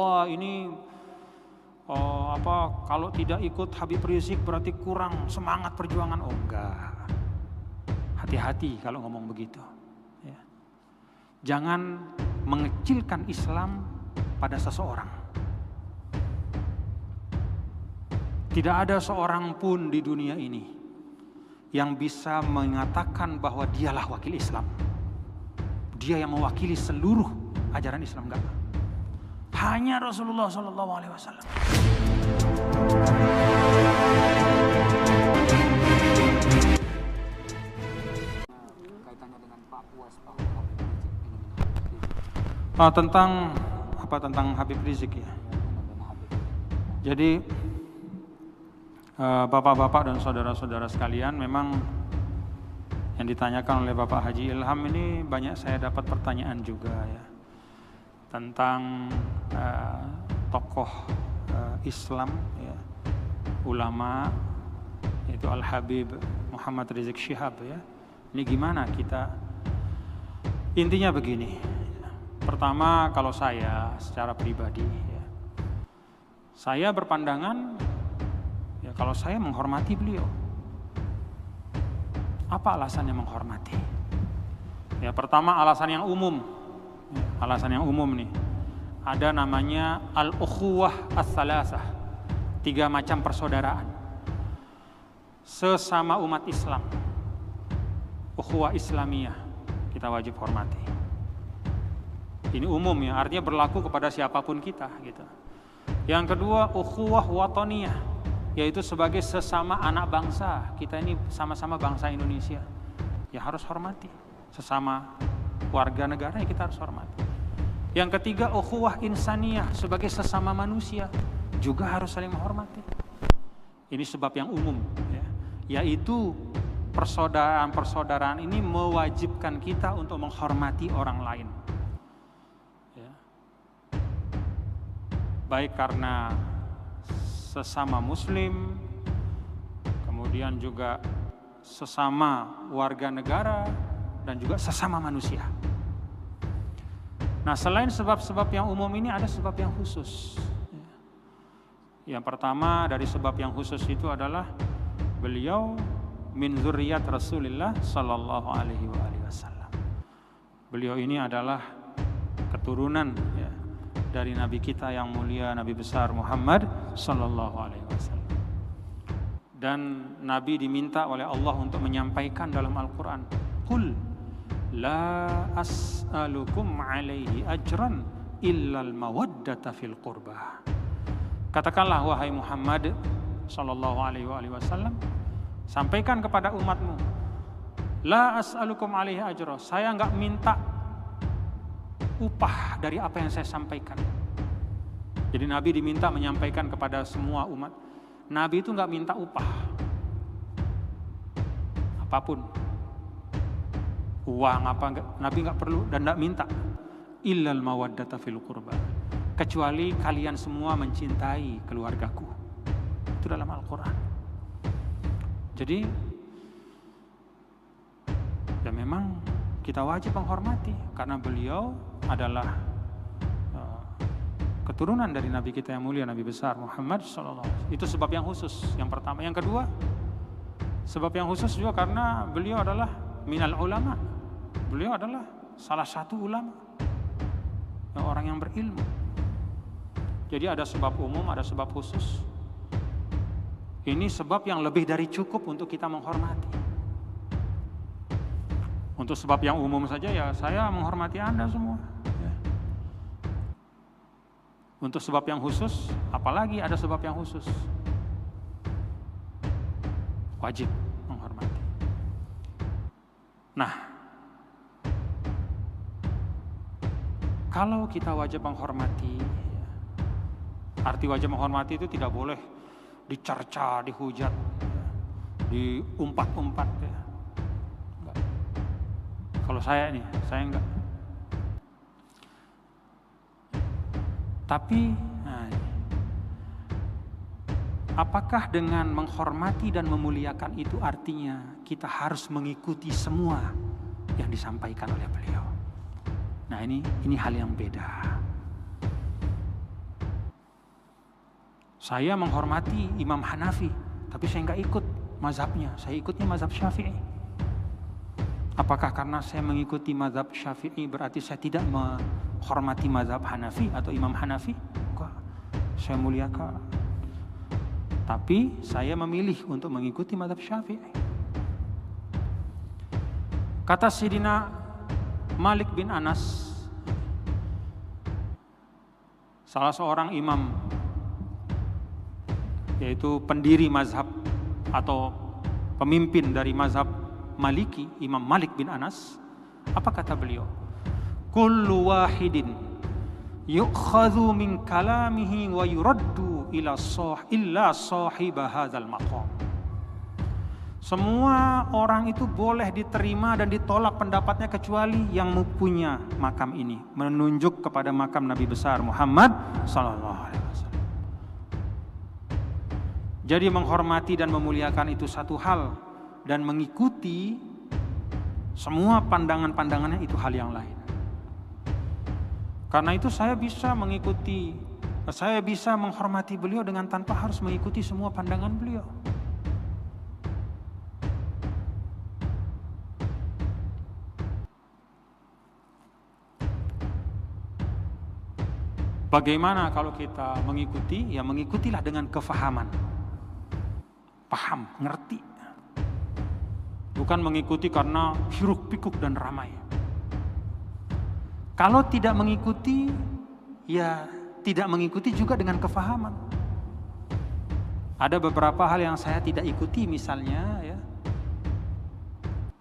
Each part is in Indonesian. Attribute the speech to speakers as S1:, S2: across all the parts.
S1: Wah ini kalau tidak ikut Habib Rizik berarti kurang semangat perjuangan. Oh enggak, hati-hati kalau ngomong begitu ya. Jangan mengecilkan Islam pada seseorang. Tidak ada seorang pun di dunia ini yang bisa mengatakan bahwa dialah wakil Islam. Dia yang mewakili seluruh ajaran Islam, enggak. Hanya Rasulullah SAW.
S2: Kaitannya dengan Papua,
S1: tentang Habib Rizik ya. Jadi bapak-bapak dan saudara-saudara sekalian, memang yang ditanyakan oleh Bapak Haji Ilham ini banyak saya dapat pertanyaan juga ya, tentang tokoh Islam ya, ulama, yaitu Al-Habib Muhammad Rizik Syihab ya. Ini gimana kita? Intinya begini. Pertama, kalau saya secara pribadi ya, saya berpandangan ya, kalau saya menghormati beliau. Apa alasannya menghormati? Ya, pertama alasan yang umum. Ya, alasan yang umum nih. Ada namanya al-ukhuwah as-salasah. 3 macam persaudaraan. Sesama umat Islam. Ukhuwah Islamiyah kita wajib hormati. Ini umum ya, artinya berlaku kepada siapapun kita gitu. Yang kedua, ukhuwah wataniyah, yaitu sebagai sesama anak bangsa. Kita ini sama-sama bangsa Indonesia. Ya harus hormati. Sesama warga negara ya kita harus hormati. Yang ketiga, ukhuwah insaniyah, sebagai sesama manusia juga harus saling menghormati. Ini sebab yang umum ya, yaitu persaudaraan ini mewajibkan kita untuk menghormati orang lain ya. Baik karena sesama muslim, kemudian juga sesama warga negara, dan juga sesama manusia. Nah, selain sebab-sebab yang umum ini ada sebab yang khusus. Yang pertama dari sebab yang khusus itu adalah beliau min dzurriyyat Rasulillah sallallahu alaihi wasallam. Beliau ini adalah keturunan ya, dari Nabi kita yang mulia, Nabi besar Muhammad sallallahu alaihi wasallam. Dan Nabi diminta oleh Allah untuk menyampaikan dalam Al-Qur'an, "Qul la as'alukum alaihi ajran illal mawaddata fil qurbah." Katakanlah wahai Muhammad sallallahu alaihi wasallam, sampaikan kepada umatmu, la as'alukum alaihi ajra, saya enggak minta upah dari apa yang saya sampaikan. Jadi Nabi diminta menyampaikan kepada semua umat. Nabi itu enggak minta upah apapun, uang apa enggak, Nabi enggak perlu dan enggak minta. Illal mawaddata fil qurba, kecuali kalian semua mencintai keluargaku. Itu dalam Al-Qur'an. Jadi ya memang kita wajib menghormati karena beliau adalah keturunan dari Nabi kita yang mulia, Nabi besar Muhammad sallallahu alaihi wasallam. Itu sebab yang khusus yang pertama. Yang kedua, sebab yang khusus juga karena beliau adalah minal ulama. Beliau adalah salah satu ulama, orang yang berilmu. Jadi ada sebab umum, ada sebab khusus. Ini sebab yang lebih dari cukup untuk kita menghormati. Untuk sebab yang umum saja ya saya menghormati Anda semua ya. Untuk sebab yang khusus, apalagi ada sebab yang khusus, wajib menghormati. Nah, kalau kita wajib menghormati, arti wajib menghormati itu tidak boleh dicerca, dihujat, diumpat-umpat ya. Enggak. Kalau saya enggak. Tapi apakah dengan menghormati dan memuliakan itu artinya kita harus mengikuti semua yang disampaikan oleh beliau? Nah, ini hal yang beda. Saya menghormati Imam Hanafi, tapi saya nggak ikut mazhabnya, saya ikutnya mazhab Syafi'i. Apakah karena saya mengikuti mazhab Syafi'i berarti saya tidak menghormati mazhab Hanafi atau Imam Hanafi? Enggak, saya muliakan. Tapi saya memilih untuk mengikuti mazhab Syafi'i. Kata Sayyidina Malik bin Anas, salah seorang imam, yaitu pendiri mazhab atau pemimpin dari mazhab Maliki, Imam Malik bin Anas, apa kata beliau? Kullu wahidin yu'khadhu min kalamihi wa yuraddu illa sahiba hadzal maqam. Semua orang itu boleh diterima dan ditolak pendapatnya kecuali yang mempunyai makam ini, menunjuk kepada makam Nabi besar Muhammad sallallahu alaihi wasallam. Jadi menghormati dan memuliakan itu satu hal, dan mengikuti semua pandangan-pandangannya itu hal yang lain. Karena itu saya bisa menghormati beliau dengan tanpa harus mengikuti semua pandangan beliau. Bagaimana kalau kita mengikuti? Ya mengikutilah dengan kefahaman. Paham, ngerti. Bukan mengikuti karena hiruk pikuk dan ramai. Kalau tidak mengikuti, ya tidak mengikuti juga dengan kefahaman. Ada beberapa hal yang saya tidak ikuti, misalnya ya,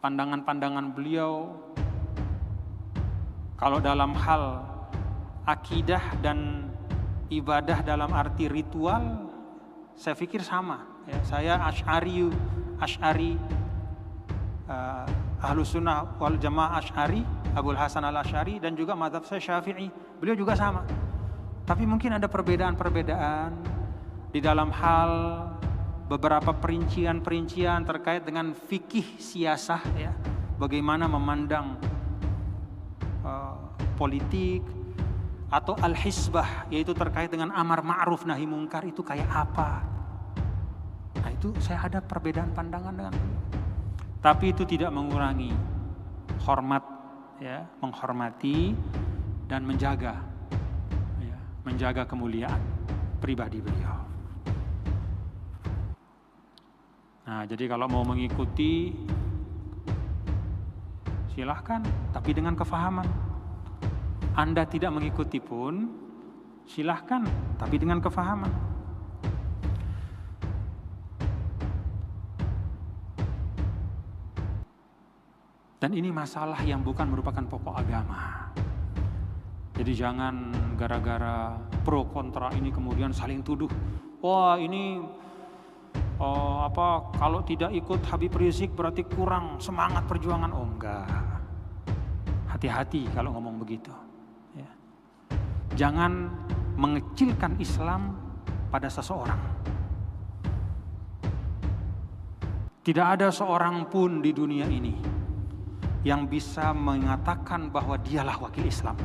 S1: pandangan-pandangan beliau kalau dalam hal akidah dan ibadah dalam arti ritual, saya pikir sama. Ya, saya Asy'ari, Ahlus Sunnah wal Jamaah Asy'ari, Abul Hasan al-Asy'ari, dan juga mazhab saya Syafi'i. Beliau juga sama. Tapi mungkin ada perbedaan-perbedaan di dalam hal beberapa perincian-perincian terkait dengan fikih siyasah, ya, bagaimana memandang politik, atau al-hisbah, yaitu terkait dengan amar ma'ruf nahi mungkar, itu kayak apa. Nah itu saya ada perbedaan pandangan dengan beliau. Tapi itu tidak mengurangi hormat, ya, menghormati dan menjaga, ya, menjaga kemuliaan pribadi beliau. Nah jadi kalau mau mengikuti silahkan, tapi dengan kefahaman. Anda tidak mengikuti pun silahkan, tapi dengan kefahaman. Dan ini masalah yang bukan merupakan pokok agama. Jadi jangan gara-gara pro kontra ini kemudian saling tuduh. Wah ini kalau tidak ikut Habib Rizik berarti kurang semangat perjuangan. Oh enggak. Hati-hati kalau ngomong begitu. Ya. Jangan mengecilkan Islam pada seseorang. Tidak ada seorang pun di dunia ini yang bisa mengatakan bahwa dialah wakil Islam.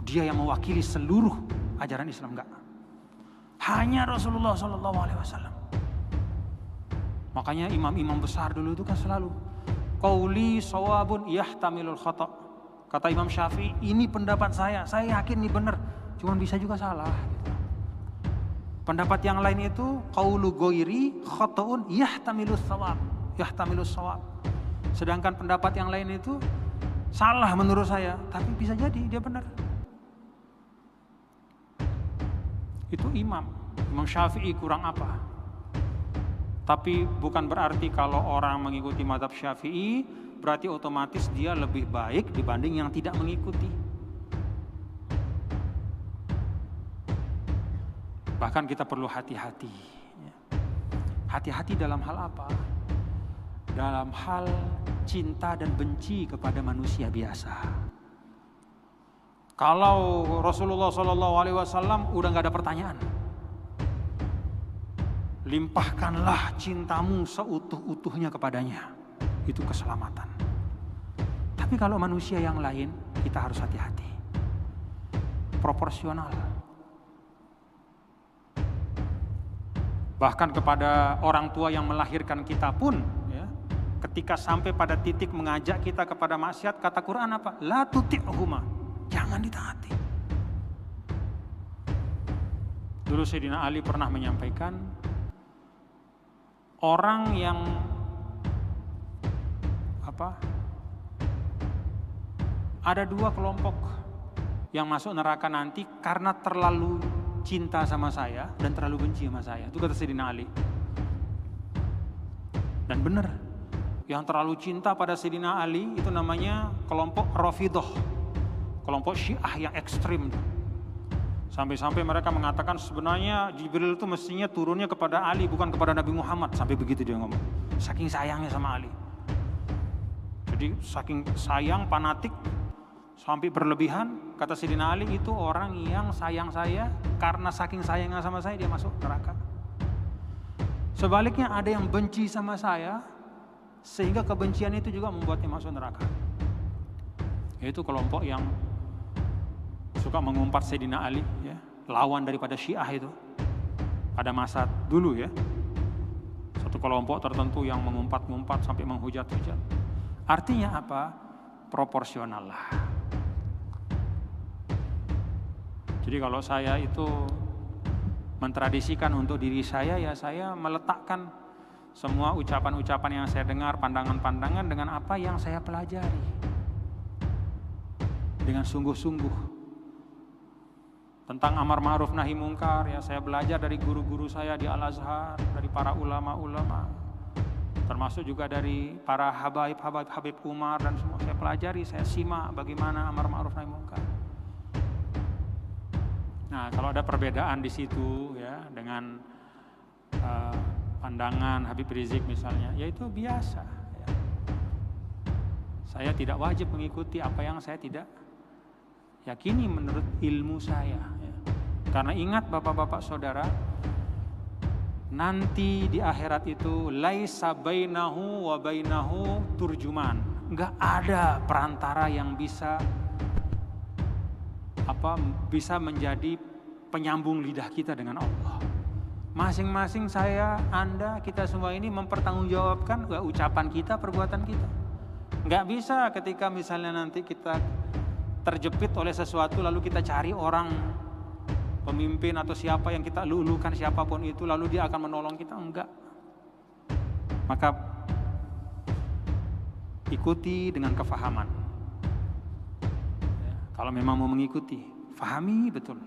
S1: Dia yang mewakili seluruh ajaran Islam, enggak. Hanya Rasulullah SAW. Makanya imam-imam besar dulu itu kan selalu qauli shawabun yahtamilul khata'. Kata Imam Syafi'i, ini pendapat saya yakin ini benar, cuman bisa juga salah. Pendapat yang lain itu qaulu ghairi khata'un yahtamilus shawab. Sedangkan pendapat yang lain itu salah menurut saya, tapi bisa jadi dia benar. Itu Imam Syafi'i kurang apa? Tapi bukan berarti kalau orang mengikuti mazhab Syafi'i berarti otomatis dia lebih baik dibanding yang tidak mengikuti. Bahkan kita perlu hati-hati. Hati-hati dalam hal apa? Dalam hal cinta dan benci kepada manusia biasa. Kalau Rasulullah SAW udah gak ada pertanyaan. Limpahkanlah cintamu seutuh-utuhnya kepadanya. Itu keselamatan. Tapi kalau manusia yang lain, kita harus hati-hati. Proporsional. Bahkan kepada orang tua yang melahirkan kita pun, ya, ketika sampai pada titik mengajak kita kepada maksiat, kata Quran apa? La tuti'huma, jangan ditaati. Dulu Sayyidina Ali pernah menyampaikan, orang yang ada dua kelompok yang masuk neraka nanti karena terlalu cinta sama saya dan terlalu benci sama saya. Itu kata Sayyidina Ali. Dan benar, yang terlalu cinta pada Sayyidina Ali itu namanya kelompok Rafidhah, kelompok Syiah yang ekstrim. Sampai-sampai mereka mengatakan sebenarnya Jibril itu mestinya turunnya kepada Ali bukan kepada Nabi Muhammad. Sampai begitu dia ngomong, saking sayangnya sama Ali. Jadi saking sayang, fanatik, sampai berlebihan. Kata Sayyidina Ali, itu orang yang sayang saya, karena saking sayangnya sama saya dia masuk neraka. Sebaliknya ada yang benci sama saya, sehingga kebencian itu juga membuatnya masuk neraka. Yaitu kelompok yang suka mengumpat Sayyidina Ali, ya, lawan daripada Syiah itu pada masa dulu, ya. Satu kelompok tertentu yang mengumpat-ngumpat sampai menghujat-hujat. Artinya apa? Proporsional lah. Jadi kalau saya itu mentradisikan untuk diri saya, ya saya meletakkan semua ucapan-ucapan yang saya dengar, pandangan-pandangan dengan apa yang saya pelajari. Dengan sungguh-sungguh. Tentang amar ma'ruf nahi mungkar, ya saya belajar dari guru-guru saya di Al-Azhar, dari para ulama-ulama. Termasuk juga dari para Habib Umar dan semua saya pelajari, saya simak bagaimana amar ma'ruf nahi mungkar. Nah, kalau ada perbedaan di situ, ya, dengan pandangan Habib Rizik misalnya, ya itu biasa. Ya. Saya tidak wajib mengikuti apa yang saya tidak yakini menurut ilmu saya. Ya. Karena ingat bapak-bapak saudara, nanti di akhirat itu laisa bainahu wa bainahu turjuman. Enggak ada perantara yang bisa menjadi penyambung lidah kita dengan Allah. Masing-masing saya, Anda, kita semua ini mempertanggungjawabkan ucapan kita, perbuatan kita. Enggak bisa ketika misalnya nanti kita terjepit oleh sesuatu lalu kita cari orang pemimpin atau siapa yang kita lulukan, siapapun itu, lalu dia akan menolong kita. Enggak. Maka ikuti dengan kefahaman. Kalau memang mau mengikuti, fahami betul.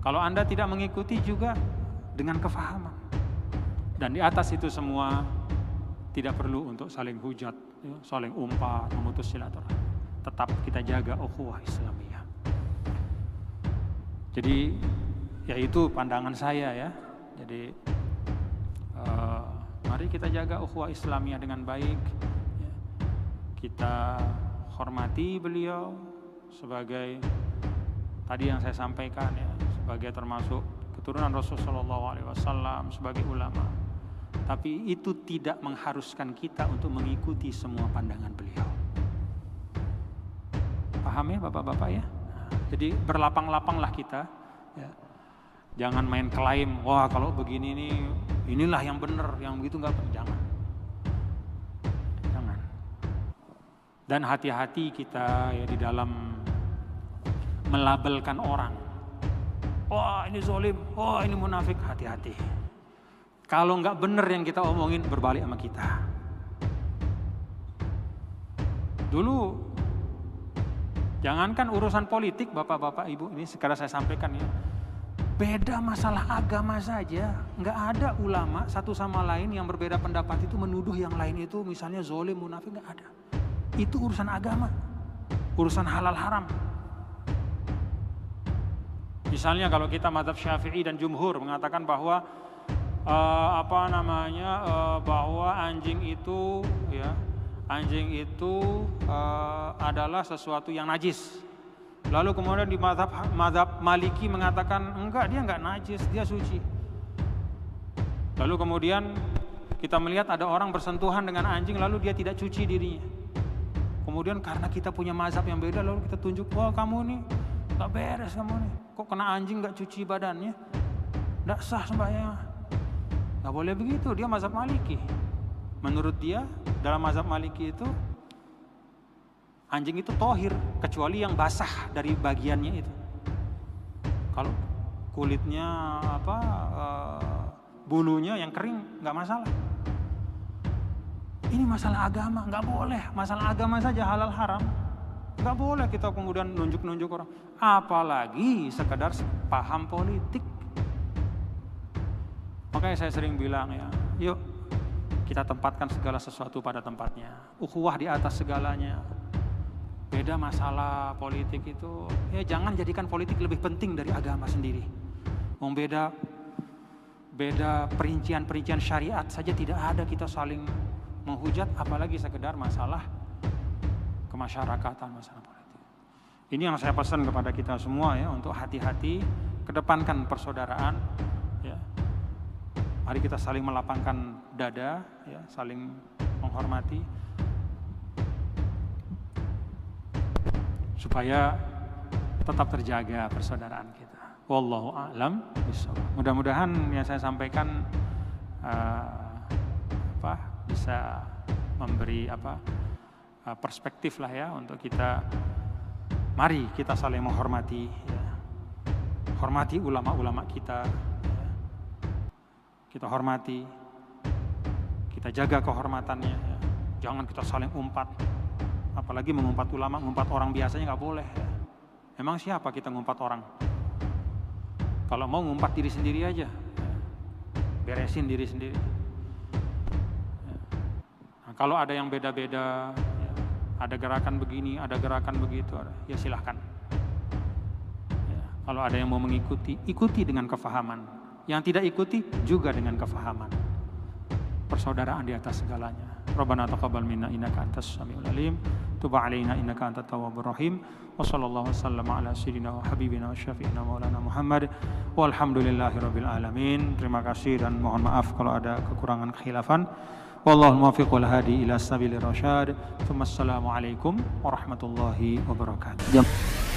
S1: Kalau Anda tidak mengikuti juga dengan kefahaman. Dan di atas itu semua tidak perlu untuk saling hujat, saling umpat, memutus silaturahmi. Tetap kita jaga ukhuwah Islamiyah. Jadi ya itu pandangan saya, ya. Jadi mari kita jaga ukhuwah Islamiyah dengan baik. Ya. Kita hormati beliau sebagai tadi yang saya sampaikan, ya, sebagai termasuk keturunan Rasulullah SAW, sebagai ulama. Tapi itu tidak mengharuskan kita untuk mengikuti semua pandangan beliau. Paham ya bapak-bapak, ya? Jadi berlapang-lapanglah kita, ya. Jangan main klaim, wah kalau begini nih, inilah yang benar, yang begitu enggak, jangan. Jangan. Dan hati-hati kita, ya, di dalam melabelkan orang. Wah ini zalim, wah ini munafik, hati-hati. Kalau enggak benar yang kita omongin, berbalik sama kita. Dulu jangankan urusan politik, bapak-bapak, ibu, ini sekarang saya sampaikan, ya. Beda masalah agama saja, nggak ada ulama satu sama lain yang berbeda pendapat itu menuduh yang lain itu misalnya zalim, munafik, nggak ada. Itu urusan agama, urusan halal haram. Misalnya kalau kita mazhab Syafi'i dan jumhur mengatakan bahwa bahwa anjing itu, ya, anjing itu adalah sesuatu yang najis. Lalu kemudian di mazhab Maliki mengatakan enggak, dia enggak najis, dia suci. Lalu kemudian kita melihat ada orang bersentuhan dengan anjing lalu dia tidak cuci dirinya. Kemudian karena kita punya mazhab yang beda lalu kita tunjuk, wah kamu nih enggak beres, kamu nih kok kena anjing enggak cuci badannya, enggak sah sembahyang. Nggak boleh begitu, dia mazhab Maliki. Menurut dia, dalam mazhab Maliki itu anjing itu tohir, kecuali yang basah dari bagiannya itu. Kalau kulitnya bulunya yang kering nggak masalah. Ini masalah agama, nggak boleh. Masalah agama saja halal haram, nggak boleh kita kemudian nunjuk-nunjuk orang. Apalagi sekedar paham politik. Makanya saya sering bilang ya, yuk kita tempatkan segala sesuatu pada tempatnya. Ukhuwah di atas segalanya. Beda masalah politik itu, ya jangan jadikan politik lebih penting dari agama sendiri. Beda perincian-perincian syariat saja tidak ada, kita saling menghujat, apalagi sekedar masalah kemasyarakatan, masalah politik. Ini yang saya pesan kepada kita semua ya, untuk hati-hati, kedepankan persaudaraan. Ya. Mari kita saling melapangkan dada, ya, saling menghormati, supaya tetap terjaga persaudaraan kita. Wallahu a'lam bishawab. Mudah-mudahan yang saya sampaikan bisa memberi perspektif lah ya untuk kita. Mari kita saling menghormati, ya. Hormati ulama-ulama kita, ya. Kita hormati, kita jaga kehormatannya, ya. Jangan kita saling umpat, apalagi mengumpat ulama, mengumpat orang biasanya nggak boleh. Ya. Emang siapa kita ngumpat orang? Kalau mau ngumpat diri sendiri aja, ya. Beresin diri sendiri. Ya. Nah, kalau ada yang beda-beda, ya, ada gerakan begini, ada gerakan begitu, ya silahkan. Ya. Kalau ada yang mau mengikuti, ikuti dengan kefahaman. Yang tidak ikuti juga dengan kefahaman. Persaudaraan di atas segalanya. Rabbana taqabbal minna innaka antas samiul alim. Tub 'alaina innaka antat tawwabur rahim. Wa sallallahu wasallama ala sayyidina wa habibina wa syafi'ina maulana Muhammad. Walhamdulillahirabbil alamin. Terima kasih dan mohon maaf kalau ada kekurangan kekhilafan. Wallahul muwaffiq wal hadi ila sabilir rasyad. Assalamualaikum warahmatullahi wabarakatuh.